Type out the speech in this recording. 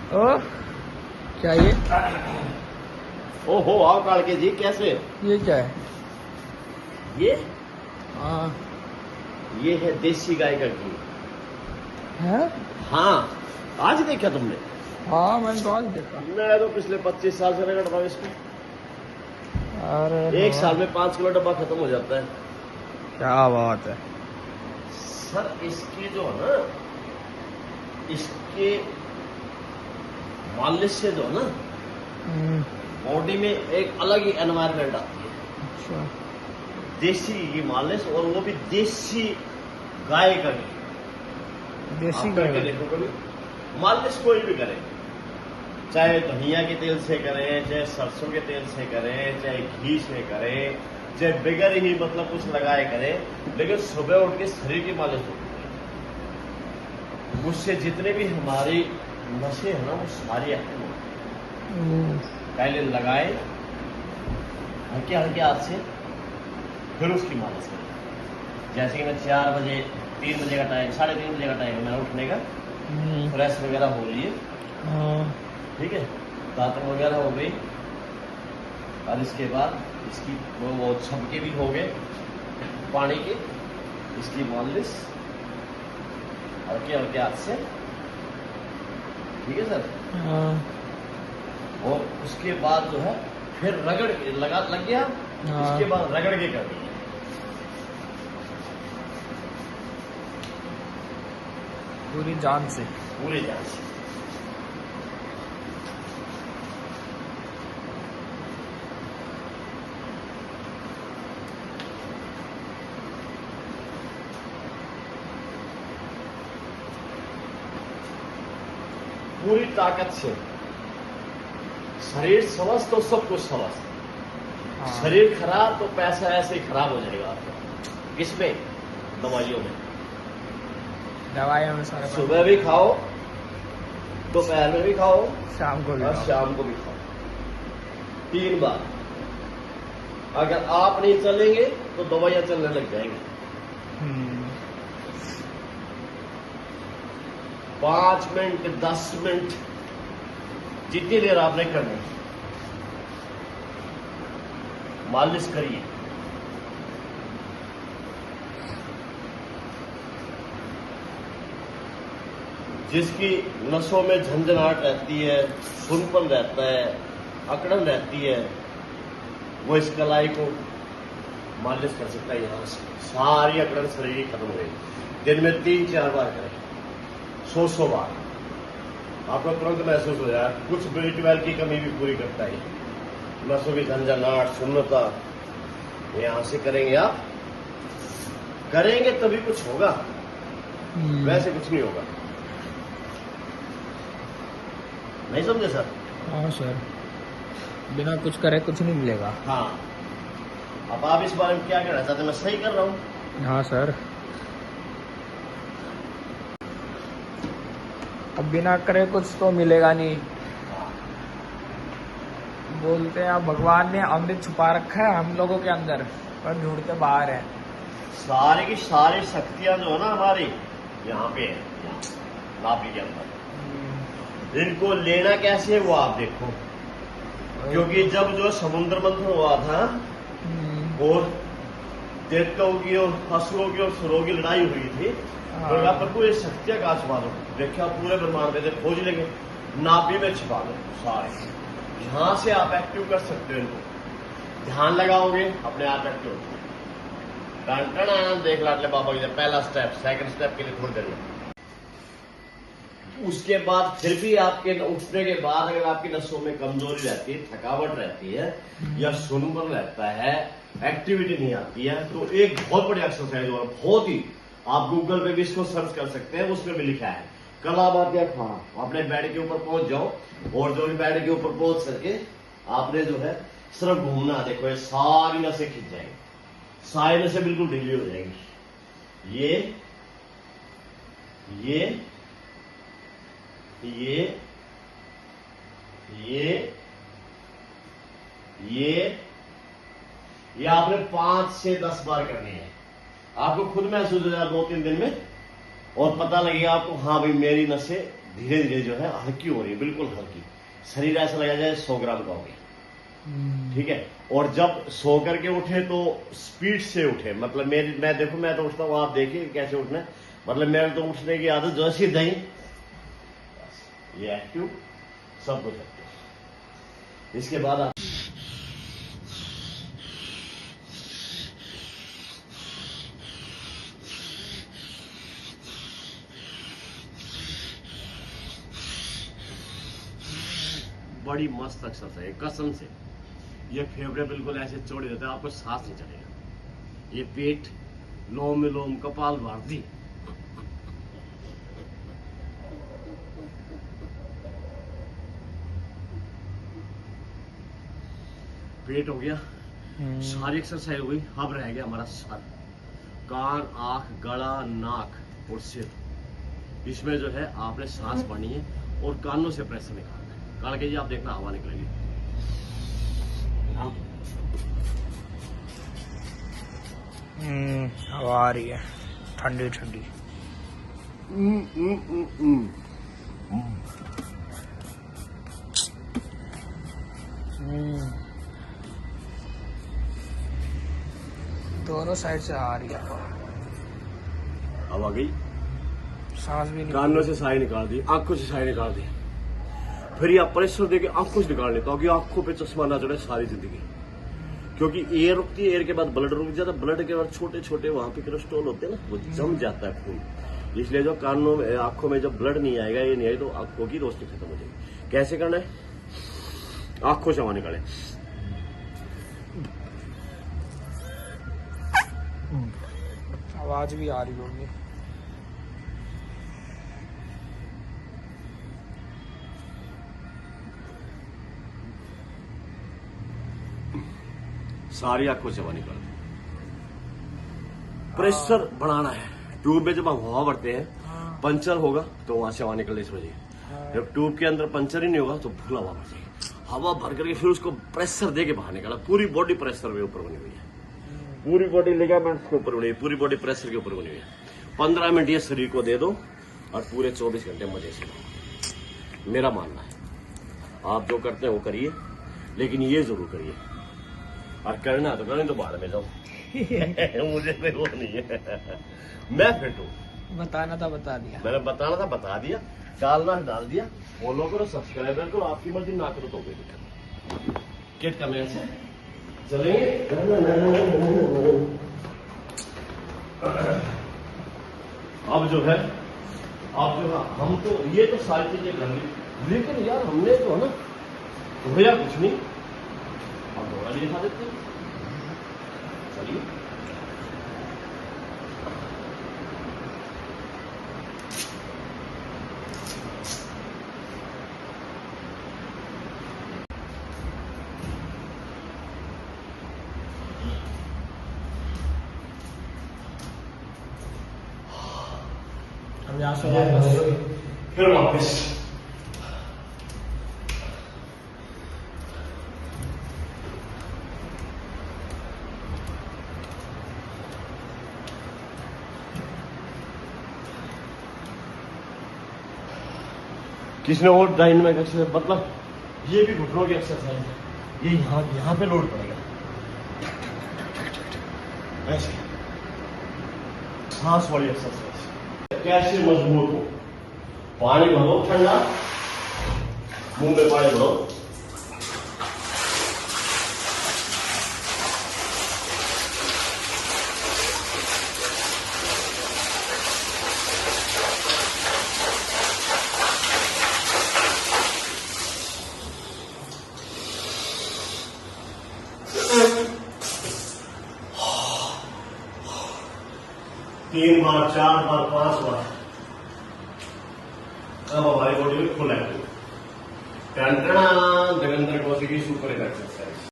ओ क्या ये? ओहो आओ कालके जी, कैसे? ये क्या है? ये हाँ ये है देसी गाय का घी। है? हाँ, आज देखा तुमने? हाँ मैंने तो आज देखा। मैं तो पिछले 25 साल से रगड़ रहा हूँ इसको। अरे एक साल में 5 किलो डब्बा खत्म हो जाता है। क्या बात है। सर इसके जो है ना, इसके मालिश से जो है ना, बॉडी में एक अलग ही एनवायरनमेंट आती है। अच्छा। देसी घी की मालिश, और वो भी देसी गाय का घी। देसी आप गाय करके का? देखो कभी, मालिश कोई भी करे, चाहे धनिया के तेल से करें, चाहे सरसों के तेल से करें, चाहे घी से करें, चाहे बगैर ही मतलब कुछ लगाए करें, लेकिन सुबह उठ के शरीर की मालिश होती है। उससे जितने भी हमारी नसें हैं ना, वो सारी एक्टिव होती हैं। पहले लगाए हल्के हल्के हाथ से, फिर उसकी मालिश करें। जैसे कि मैं 4 बजे 3 बजे का टाइम, 3:30 बजे का टाइम है मेरा उठने का, फ्रेश वगैरह हो लिए, ठीक है, दातन वगैरह हो गई, और इसके बाद इसकी वो छपके भी हो गए पानी के, इसकी मालिश हल्के हल्के हाथ से, ठीक है सर। और उसके बाद जो है फिर रगड़ के लग गया, उसके बाद रगड़ के कर दिया। पूरी जान से। पूरे जान से। पूरी ताकत से। शरीर स्वस्थ तो सब कुछ स्वस्थ। शरीर खराब तो पैसा ऐसे ही खराब हो जाएगा आपका। किसमें? दवाइयों में। दवाइयों में सारा सुबह भी खाओ, दोपहर में भी खाओ, शाम को भी और खाओ। शाम को भी खाओ, 3 बार। अगर आप नहीं चलेंगे तो दवाइयां चलने लग जाएंगी। 5 मिनट 10 मिनट जितनी देर आपने करनी, मालिश करिए। जिसकी नसों में झंझनाहट रहती है, सुनपन रहता है, अकड़न रहती है, वो इस कलाई को मालिश कर सकता है। यहां से सारी अकड़न शरीर की खत्म हो गई। दिन में 3-4 बार करें, 100 बार। आपको तुरंत महसूस हो जाए कुछ B12 की कमी भी पूरी करता है। नसों की झंझनाहट, सुन्नता, यहां से करेंगे आप, करेंगे तभी कुछ होगा, वैसे कुछ नहीं होगा। नहीं समझे सर? हाँ सर, बिना कुछ करे कुछ नहीं मिलेगा। हाँ। अब आप इस बारे में क्या कहना चाहते हैं? मैं सही कर रहा हूँ? हाँ सर। अब बिना करे कुछ तो मिलेगा नहीं। बोलते हैं भगवान ने अमृत छुपा रखा है हम लोगों के अंदर, पर ढूंढते बाहर है। सारी की सारी शक्तियां जो है ना हमारी, यहाँ पे है, नाभि के अंदर। इनको लेना कैसे है वो आप देखो। क्योंकि जब जो समुद्र मंथन हुआ था, और देवताओं की और असुरों की और सुरों की लड़ाई हुई थी, तो यहाँ पर पूरी शक्तियां कहा छुपा दो। देखिए पूरे ब्रह्मांड में खोज लेंगे, नाभि में छिपा दो सारे। यहां से आप एक्टिव कर सकते हो इनको। ध्यान लगाओगे अपने आप एक्टिव होते। देख लाडले बाबा जी, पहला स्टेप, सेकंड स्टेप के लिए थोड़ी देर में। उसके बाद फिर भी आपके उठने के बाद अगर आपकी नसों में कमजोरी रहती है, थकावट रहती है, या सुनपन रहता है, एक्टिविटी नहीं आती है, तो एक बहुत बड़ी एक्सरसाइज हो रहा है, बहुत ही। आप गूगल पे भी इसको सर्च कर सकते हैं, उसमें भी लिखा है कलाबातिया खाना। अपने बेड के ऊपर पहुंच जाओ, और जो भी बेड के ऊपर पहुंच सके आपने जो है सिर्फ घूमना। देखो ये सारी नसें खिंच जाएंगी, सारी नसें बिल्कुल ढीली हो जाएंगी। ये ये आपने 5 से 10 बार करनी है। आपको खुद महसूस हो जाएगा 2-3 दिन में, और पता लगेगा आपको, हाँ भाई मेरी नसें धीरे धीरे जो है हल्की हो रही है, बिल्कुल हल्की। शरीर ऐसा लगा जाए 100 ग्राम का हो गया, ठीक है। और जब सो करके उठे तो स्पीड से उठे, मतलब मैं देखो, मैं तो उठता हूँ, आप देखिए कैसे उठना है। मतलब मेरे तो उठने की आदत जो सीधा ही, ये एक्टिव सब कुछ एक्टिव। इसके बाद आप बड़ी मस्त एक्सरसाइज है कसम से। ये फेफड़े बिल्कुल ऐसे चौड़े रहते हैं, आपको सांस नहीं चलेगा। ये पेट, लोम विलोम, कपाल भारती, पेट हो गया, सारी एक्सरसाइज हो गई। अब रह गया हमारा सर, कान, आंख, गला, नाक और सिर। इसमें जो है आपने सांस भरनी है और कानों से प्रेशर निकालना है। कान के जी आप देखना हवा निकलेगी। हवा आ रही है ठंडी ठंडी। दोनों साइड से आ रही है हवा गई, सांस भी नहीं। कानों से साई निकाल दी, आंखों से साई निकाल दी। फिर ये प्रेशर देके आंखों से निकाल लेता, ताकि आंखों पे चश्मा ना चढ़े सारी जिंदगी। क्योंकि एयर रुकती है, एयर के बाद ब्लड रुक जाता है, ब्लड के बाद छोटे छोटे वहां पे कोलेस्ट्रॉल होते हैं ना, वो जम जाता है खून। इसलिए जो कानों में, आंखों में जब ब्लड नहीं आएगा, ये नहीं आई, तो आंखों की रोशनी खत्म हो जाएगी। कैसे करना है? आंखों से हवा निकाले, आवाज भी आ रही होगी। सारी आंखों से हवा निकाल दी। प्रेशर बढ़ाना है। ट्यूब में जब हम हवा भरते हैं, पंचर होगा तो वहां से हवा निकलने इस वजह। जब ट्यूब के अंदर पंचर ही नहीं होगा तो फुल हवा भर जाएगी। हवा भर करके फिर उसको प्रेशर दे के बाहर निकाला। पूरी बॉडी प्रेशर के ऊपर बनी हुई है, पूरी बॉडी लिगामेंट्स के ऊपर बनी हुई है, पूरी बॉडी प्रेशर के ऊपर बनी हुई है। 15 मिनट ये शरीर को दे दो और पूरे 24 घंटे मजे से लो। मेरा मानना है, आप जो करते हैं वो करिए, लेकिन ये जरूर करिए। और करना तो करें, तो बाहर में जाओ। मुझे कोई वो नहीं है, मैं फिट हूँ। बताना था बता दिया, मैंने बताना था बता दिया, डालना है डाल दिया। फॉलो करो, सब्सक्राइब करो, आपकी मर्जी ना करो तो कोई दिक्कत नहीं। किट का मेरे से चलेंगे। अब जो है, अब जो है, हम तो ये तो सारी चीजें कर ली, लेकिन यार हमने तो है ना धोया कुछ नहीं। अब धोया नहीं दिखा देते, चलिए। हम यहाँ से वापस फिर वापस किसने और डायनामिक एक्सरसाइज, मतलब ये भी घुटनों की एक्सरसाइज है। ये यहाँ पे लोड पड़ेगा ऐसे, सांस वाली एक्सरसाइज। कैसे मजबूत हो? पानी भरो ठंडा, मुंह में पानी भरो, तीन बार, 4 बार, 5 बार। अब हमारी बॉडी में full active. Jagendra Kaushiki super exercise.